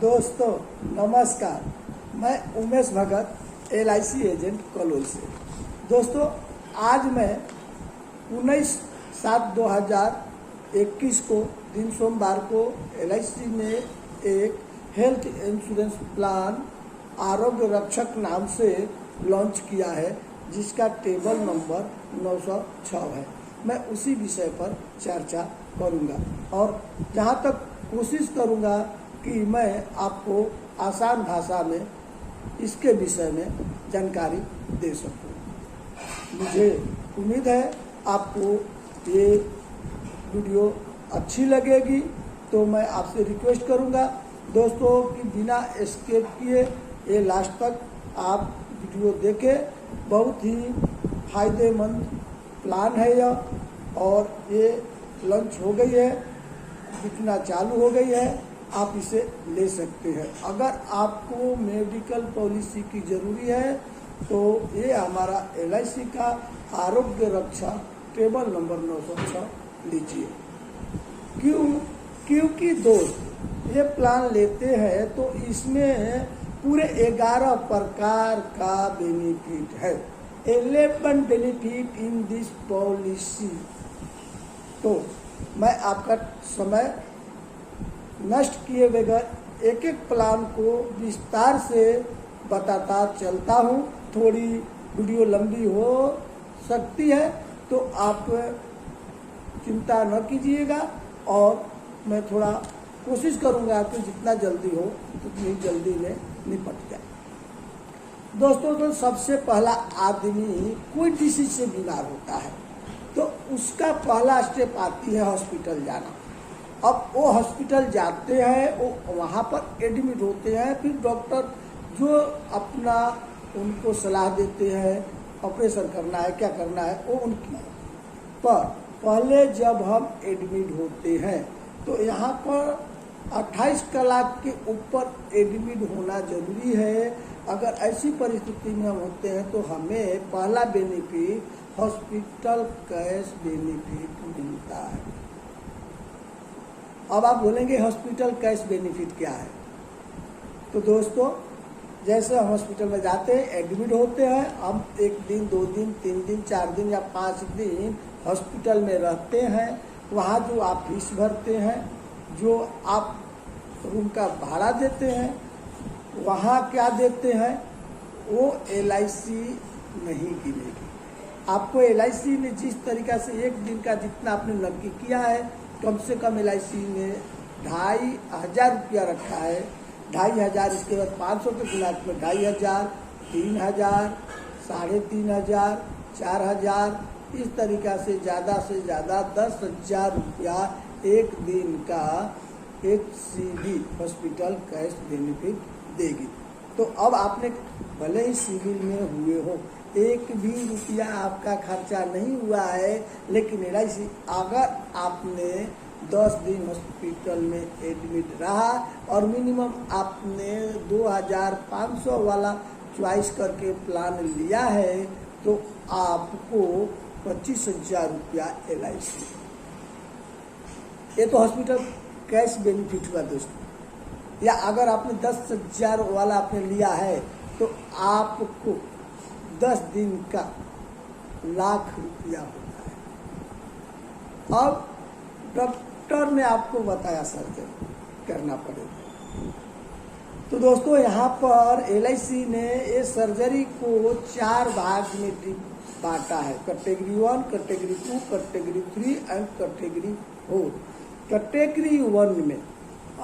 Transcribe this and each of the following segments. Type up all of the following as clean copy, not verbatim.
दोस्तों नमस्कार, मैं उमेश भगत LIC एजेंट कलोल से। दोस्तों आज मैं 19/7/2021 को दिन सोमवार को LIC ने एक हेल्थ इंश्योरेंस प्लान आरोग्य रक्षक नाम से लॉन्च किया है, जिसका टेबल नंबर 906 है। मैं उसी विषय पर चर्चा करूंगा और जहां तक कोशिश करूंगा कि मैं आपको आसान भाषा में इसके विषय में जानकारी दे सकूं। मुझे उम्मीद है आपको ये वीडियो अच्छी लगेगी, तो मैं आपसे रिक्वेस्ट करूंगा दोस्तों कि बिना स्किप किए ये लास्ट तक आप वीडियो देखें। बहुत ही फायदेमंद प्लान है यह, और ये लॉन्च हो गई है, बिकना चालू हो गई है, आप इसे ले सकते हैं। अगर आपको मेडिकल पॉलिसी की ज़रूरी है तो ये हमारा LIC का आरोग्य रक्षा टेबल नंबर 906 लीजिए। क्योंकि दोस्त ये प्लान लेते हैं तो इसमें पूरे 11 प्रकार का बेनिफिट है। 11 बेनिफिट इन दिस पॉलिसी। तो मैं आपका समय नष्ट किए बगैर एक एक प्लान को विस्तार से बताता चलता हूँ। थोड़ी वीडियो लंबी हो सकती है तो आप चिंता न कीजिएगा, और मैं थोड़ा कोशिश करूँगा कि जितना जल्दी हो उतनी जल्दी में निपट जाए। दोस्तों तो सबसे पहला आदमी कोई डिसीज से बीमार होता है तो उसका पहला स्टेप आती है हॉस्पिटल जाना। अब वो हॉस्पिटल जाते हैं, वो वहाँ पर एडमिट होते हैं, फिर डॉक्टर जो अपना उनको सलाह देते हैं, ऑपरेशन करना है क्या करना है वो उनकी। पर पहले जब हम एडमिट होते हैं तो यहाँ पर 28 कलाक के ऊपर एडमिट होना जरूरी है। अगर ऐसी परिस्थिति में हम होते हैं तो हमें पहला बेनिफिट हॉस्पिटल कैश बेनिफिट मिलता है। अब आप बोलेंगे हॉस्पिटल कैश बेनिफिट क्या है? तो दोस्तों जैसे हम हॉस्पिटल में जाते हैं, एडमिट होते हैं, हम 1 दिन 2 दिन 3 दिन 4 दिन या 5 दिन हॉस्पिटल में रहते हैं। वहाँ जो आप फीस भरते हैं, जो आप रूम का भाड़ा देते हैं, वहाँ क्या देते हैं वो LIC नहीं गिनेगी। आपको LIC ने जिस तरीक़ा से 1 दिन का जितना आपने नक्की किया है, कम से कम LIC ने 2500 रुपया रखा है। 2500, इसके बाद 500 के खिलाफ में 2500, 3000, 3500, 4000, इस तरीक़ा से ज़्यादा 10,000 रुपया एक दिन का HCB हॉस्पिटल कैश बेनिफिट देगी। तो अब आपने भले ही सिविल में हुए हो, 1 भी रुपया आपका खर्चा नहीं हुआ है, लेकिन LIC अगर आपने 10 दिन हॉस्पिटल में एडमिट रहा और मिनिमम आपने 2500 वाला चॉइस करके प्लान लिया है तो आपको 25,000 रुपया LIC। ये तो हॉस्पिटल कैश बेनिफिट हुआ दोस्तों। या अगर आपने 10,000 वाला आपने लिया है तो आपको 10 दिन का 1,00,000 रुपया होता है। अब डॉक्टर ने आपको बताया सर्जरी करना पड़ेगा। तो दोस्तों यहाँ पर LIC ने ये सर्जरी को 4 भाग में बांटा है। Category 1, category 2, category 3 and category 4। Category 1 में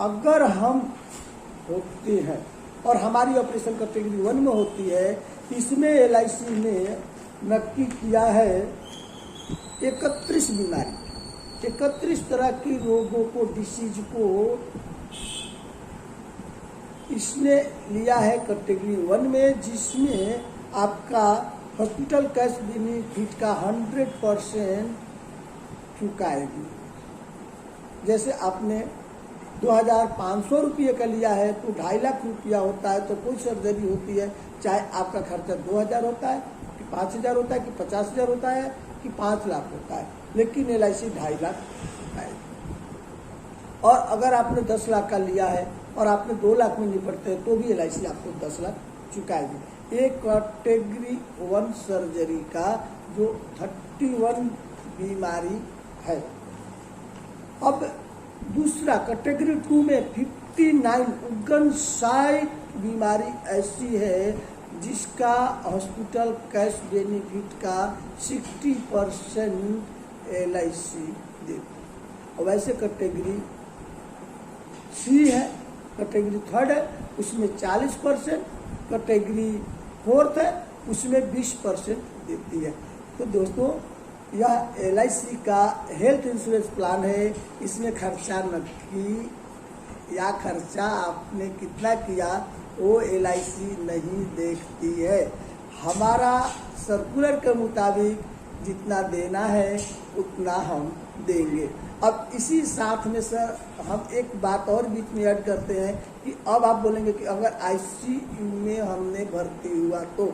अगर हम होते हैं और हमारी ऑपरेशन कैटेगरी 1 में होती है, इसमें LIC ने नक्की किया है 31 बीमारी, 31 तरह की रोगों को, डिसीज को इसने लिया है कैटेगरी 1 में, जिसमें आपका हॉस्पिटल कैश बेनिफिट का 100% चुकाएगी। जैसे आपने 2500 रुपये का लिया है तो 2.5 लाख रुपया होता है। तो कोई सर्जरी होती है, चाहे आपका खर्चा 2000 होता है कि 5000 होता है कि 50,000 होता है कि 5 लाख होता है, लेकिन LIC 2.5 लाख होता है। और अगर आपने 10 लाख का लिया है और आपने 2 लाख में निपटते हैं तो भी LIC आपको 10 लाख चुकाएगी। एक कैटेगरी 1 सर्जरी का जो 31 बीमारी है। अब दूसरा कैटेगरी 2 में 59 बीमारी ऐसी है जिसका हॉस्पिटल कैश बेनिफिट का 60% LIC देती। और वैसे कैटेगरी C है, कैटेगरी 3 है, उसमें 40%, कैटेगरी 4 है, उसमें 20% देती है। तो दोस्तों यह LIC का हेल्थ इंश्योरेंस प्लान है। इसमें खर्चा नकदी या खर्चा आपने कितना किया वो LIC नहीं देखती है। हमारा सर्कुलर के मुताबिक जितना देना है उतना हम देंगे। अब इसी साथ में सर हम एक बात और बीच में ऐड करते हैं कि अब आप बोलेंगे कि अगर ICU में हमने भर्ती हुआ तो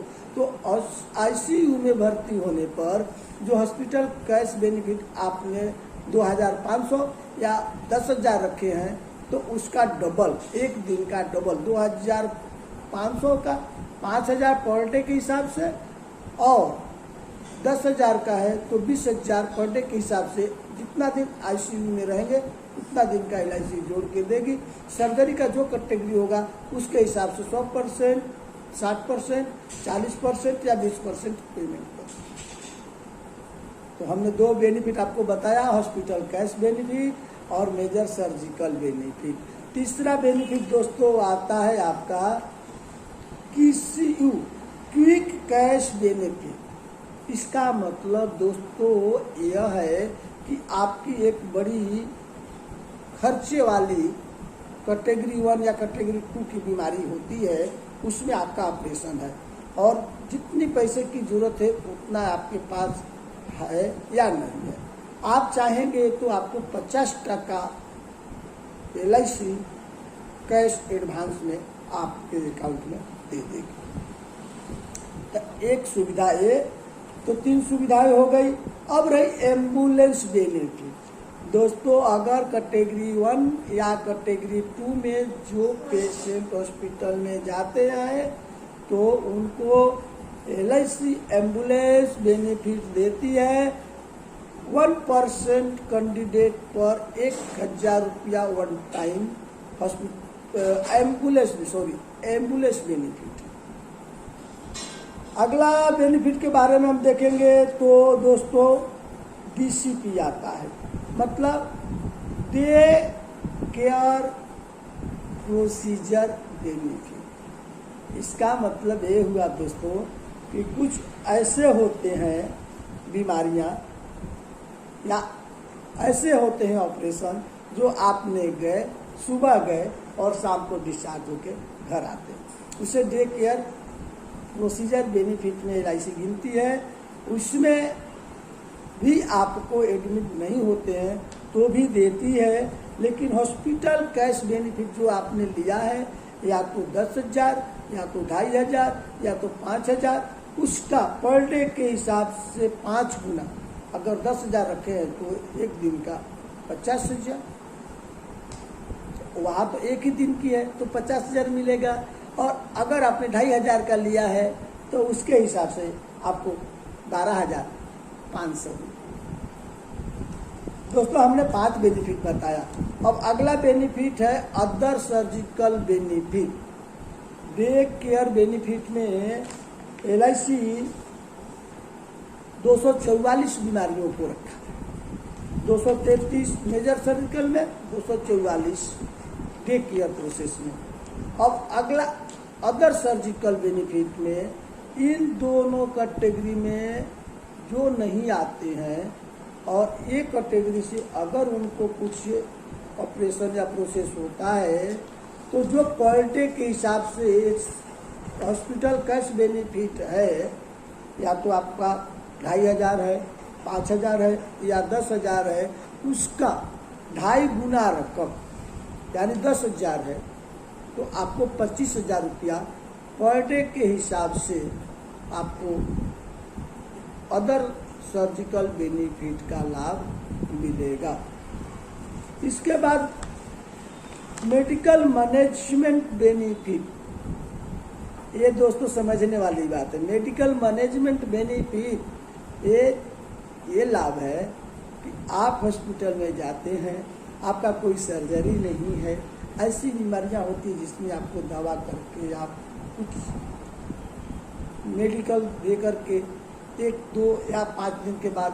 ICU में भर्ती होने पर जो हॉस्पिटल कैश बेनिफिट आपने 2500 या 10,000 रखे हैं तो उसका डबल, एक दिन का डबल 2500 का 5000 पर डे के हिसाब से, और 10,000 का है तो 20,000 पर डे के हिसाब से जितना दिन ICU में रहेंगे उतना दिन का LIC जोड़ के देगी। सर्जरी का जो कैटेगरी होगा उसके हिसाब से 100%, 60%, 40% या 20% पेमेंट कर। तो हमने 2 बेनिफिट आपको बताया, हॉस्पिटल कैश बेनिफिट और मेजर सर्जिकल बेनिफिट। तीसरा बेनिफिट दोस्तों आता है आपका QCU, क्विक कैश बेनिफिट। इसका मतलब दोस्तों यह है कि आपकी एक बड़ी खर्चे वाली कैटेगरी 1 या कैटेगरी 2 की बीमारी होती है, उसमें आपका ऑपरेशन है और जितनी पैसे की जरूरत है उतना आपके पास है या नहीं है। आप चाहेंगे तो आपको 50% LIC कैश एडवांस में आपके अकाउंट में दे देगी। तो एक सुविधा ये, तो 3 सुविधाएं हो गई। अब रही एम्बुलेंस बेनिफिट। दोस्तों अगर कैटेगरी 1 या कैटेगरी 2 में जो पेशेंट हॉस्पिटल में जाते हैं तो उनको LIC एम्बुलेंस बेनिफिट देती है। 1% कैंडिडेट पर 1,000 रुपया वन टाइम एम्बुलेंस बेनिफिट। अगला बेनिफिट के बारे में हम देखेंगे तो दोस्तों DCP आता है, मतलब डे केयर प्रोसीजर बेनिफिट। इसका मतलब ये हुआ दोस्तों कि कुछ ऐसे होते हैं बीमारियां या ऐसे होते हैं ऑपरेशन जो आपने गए, सुबह गए और शाम को डिस्चार्ज होके घर आते हैं, उसे डे केयर प्रोसीजर बेनिफिट में LIC गिनती है। उसमें भी आपको एडमिट नहीं होते हैं तो भी देती है, लेकिन हॉस्पिटल कैश बेनिफिट जो आपने लिया है या तो 10,000 या तो 2,500 या तो 5,000, उसका पर डे के हिसाब से 5 गुना। अगर 10,000 रखे हैं तो एक दिन का 50,000, वहाँ तो एक ही दिन की है तो 50,000 मिलेगा, और अगर आपने 2,500 का लिया है तो उसके हिसाब से आपको 12,500। दोस्तों हमने 5 बेनिफिट बताया। अब अगला बेनिफिट है other surgical benefit. Day care benefit में LIC 244 बीमारियों को रखा है, 233 मेजर सर्जिकल में, 244 डे केयर प्रोसेस में। अब अगला अदर सर्जिकल बेनिफिट में इन दोनों कैटेगरी में जो नहीं आते हैं और एक कैटेगरी से अगर उनको कुछ ऑपरेशन या प्रोसेस होता है तो जो पर डे के हिसाब से हॉस्पिटल कैश बेनिफिट है, या तो आपका 2,500 है, 5,000 है या 10,000 है, उसका 2.5 गुना रकम यानी 10,000 है तो आपको 25,000 रुपया पर डे के हिसाब से आपको अदर सर्जिकल बेनिफिट का लाभ मिलेगा। इसके बाद मेडिकल मैनेजमेंट बेनिफिट, ये दोस्तों समझने वाली बात है। मेडिकल मैनेजमेंट बेनिफिट ये लाभ है कि आप हॉस्पिटल में जाते हैं, आपका कोई सर्जरी नहीं है, ऐसी बीमारियां होती हैं जिसमें आपको दवा करके आप कुछ मेडिकल दे करके 1, 2 या 5 दिन के बाद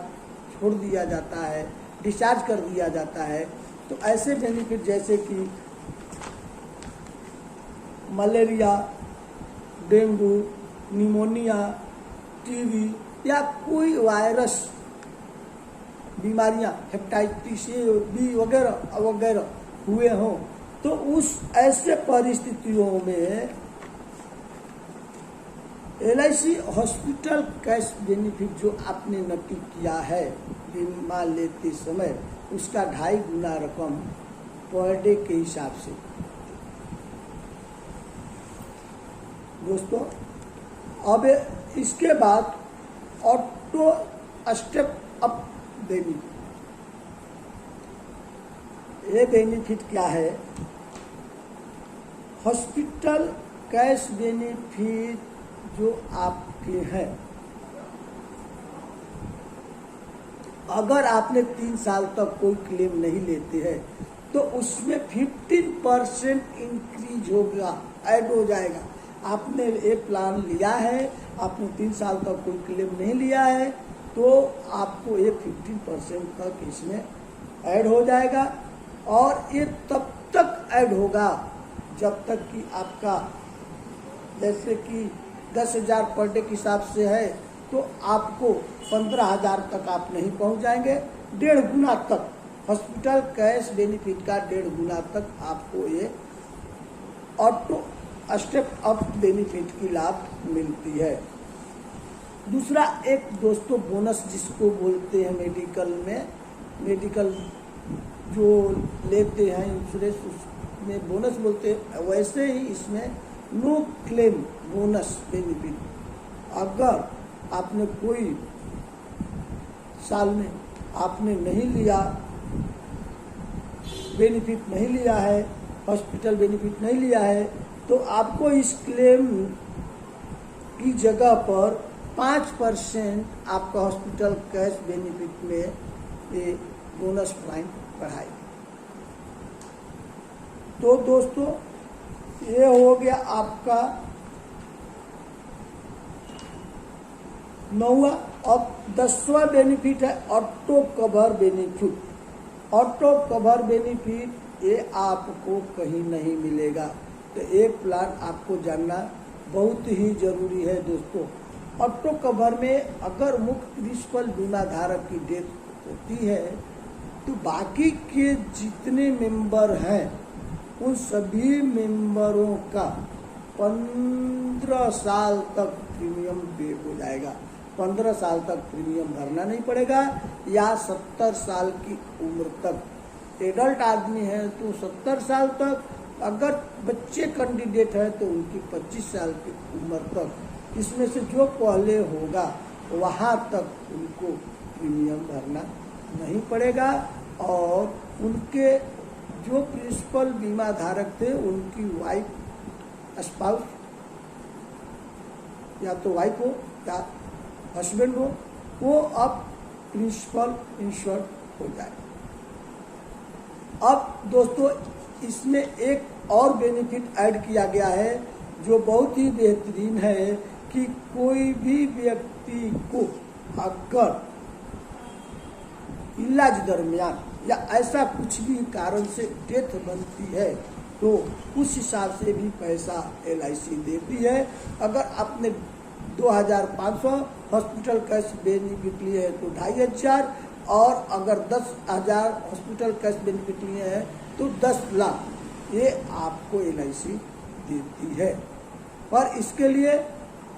छोड़ दिया जाता है, डिस्चार्ज कर दिया जाता है। तो ऐसे बेनिफिट जैसे कि मलेरिया, डेंगू, निमोनिया, टीबी या कोई वायरस बीमारियां, हेपेटाइटिस ए, बी वगैरह वगैरह हुए हों, तो उस ऐसे परिस्थितियों में LIC हॉस्पिटल कैश बेनिफिट जो आपने नक्की किया है बीमा लेते समय, उसका 2.5 गुना रकम पर डे के हिसाब से। दोस्तों अब इसके बाद ऑटो स्टेप अप बेनिफिट, ये बेनिफिट क्या है? हॉस्पिटल कैश बेनिफिट जो आपके हैं, अगर आपने 3 साल तक कोई क्लेम नहीं लेते हैं तो उसमें 15% इंक्रीज होगा, ऐड हो जाएगा। आपने ये प्लान लिया है, आपने 3 साल तक कोई क्लेम नहीं लिया है, तो आपको ये 15% तक इसमें ऐड हो जाएगा। और ये तब तक ऐड होगा जब तक कि आपका, जैसे कि 10,000 पर डे के हिसाब से है तो आपको 15,000 तक आप नहीं पहुंच जाएंगे। 1.5 गुना तक हॉस्पिटल कैश बेनिफिट का 1.5 गुना तक आपको ये ऑटो स्टेप अप बेनिफिट की लाभ मिलती है। दूसरा एक दोस्तों बोनस जिसको बोलते हैं मेडिकल में, मेडिकल जो लेते हैं इंश्योरेंस उसमें बोनस बोलते हैं, वैसे ही इसमें नो क्लेम बोनस बेनिफिट। अगर आपने कोई साल में आपने नहीं लिया, बेनिफिट नहीं लिया है, हॉस्पिटल बेनिफिट नहीं लिया है, तो आपको इस क्लेम की जगह पर 5% आपका हॉस्पिटल कैश बेनिफिट में ये बोनस पॉइंट बढ़ाएगी। तो दोस्तों ये हो गया आपका 9वां। अब 10वां बेनिफिट है auto cover benefit. Auto cover benefit ये आपको कहीं नहीं मिलेगा, तो ये प्लान आपको जानना बहुत ही जरूरी है दोस्तों। ऑटो कवर में अगर मुख्य प्रिंसिपल बीमा धारक की डेथ होती है तो बाकी के जितने मेंबर हैं उन सभी मेंबरों का 15 साल तक प्रीमियम पे हो जाएगा। 15 साल तक प्रीमियम भरना नहीं पड़ेगा, या 70 साल की उम्र तक। एडल्ट आदमी है तो 70 साल तक, अगर बच्चे कैंडिडेट है तो उनकी 25 साल की उम्र तक, इसमें से जो पहले होगा वहाँ तक उनको प्रीमियम भरना नहीं पड़ेगा। और उनके जो प्रिंसिपल बीमा धारक थे उनकी वाइफ, स्पाउस, या तो वाइफ हो या हस्बैंड हो, वो अब प्रिंसिपल इंश्योर्ड हो जाए। अब दोस्तों इसमें एक और बेनिफिट ऐड किया गया है जो बहुत ही बेहतरीन है कि कोई भी व्यक्ति को अगर इलाज दरमियान या ऐसा कुछ भी कारण से डेथ बनती है तो उस हिसाब से भी पैसा LIC देती है। अगर आपने 2,500 हॉस्पिटल कैश बेनिफिट लिए है तो 2,500, और अगर 10,000 हॉस्पिटल कैश बेनिफिट लिए हैं तो 10 लाख, ये आपको LIC देती है। और इसके लिए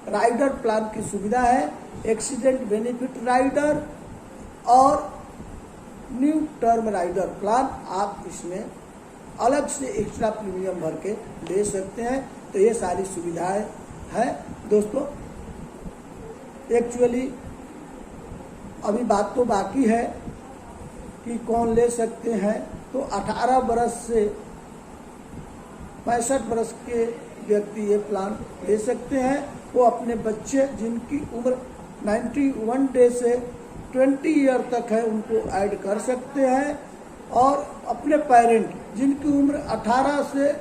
राइडर प्लान की सुविधा है, एक्सीडेंट बेनिफिट राइडर और न्यू टर्म राइडर प्लान। आप इसमें अलग से एक्स्ट्रा प्रीमियम भर के ले सकते हैं। तो ये सारी सुविधाएं हैं दोस्तों। एक्चुअली अभी बात तो बाकी है कि कौन ले सकते हैं। तो 18 बरस से 65 वर्ष के व्यक्ति ये प्लान ले सकते हैं। वो अपने बच्चे जिनकी उम्र 91 डे से 20 ईयर तक है उनको ऐड कर सकते हैं, और अपने पेरेंट जिनकी उम्र 18 से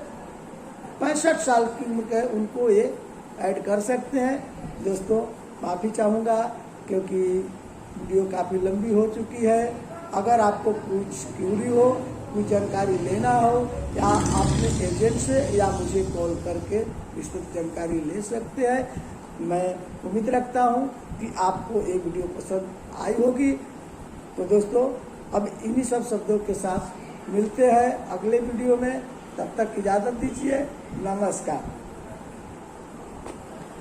65 साल की उम्र है उनको ये ऐड कर सकते हैं। दोस्तों माफ़ी चाहूँगा क्योंकि वीडियो काफ़ी लंबी हो चुकी है। अगर आपको कुछ क्यूरी हो, कुछ जानकारी लेना हो, या आपने एजेंट से या मुझे कॉल करके विस्तृत जानकारी ले सकते हैं। मैं उम्मीद रखता हूं कि आपको ये वीडियो पसंद आई होगी। तो दोस्तों अब इन्हीं सब शब्दों के साथ मिलते हैं अगले वीडियो में। तब तक इजाज़त दीजिए। नमस्कार।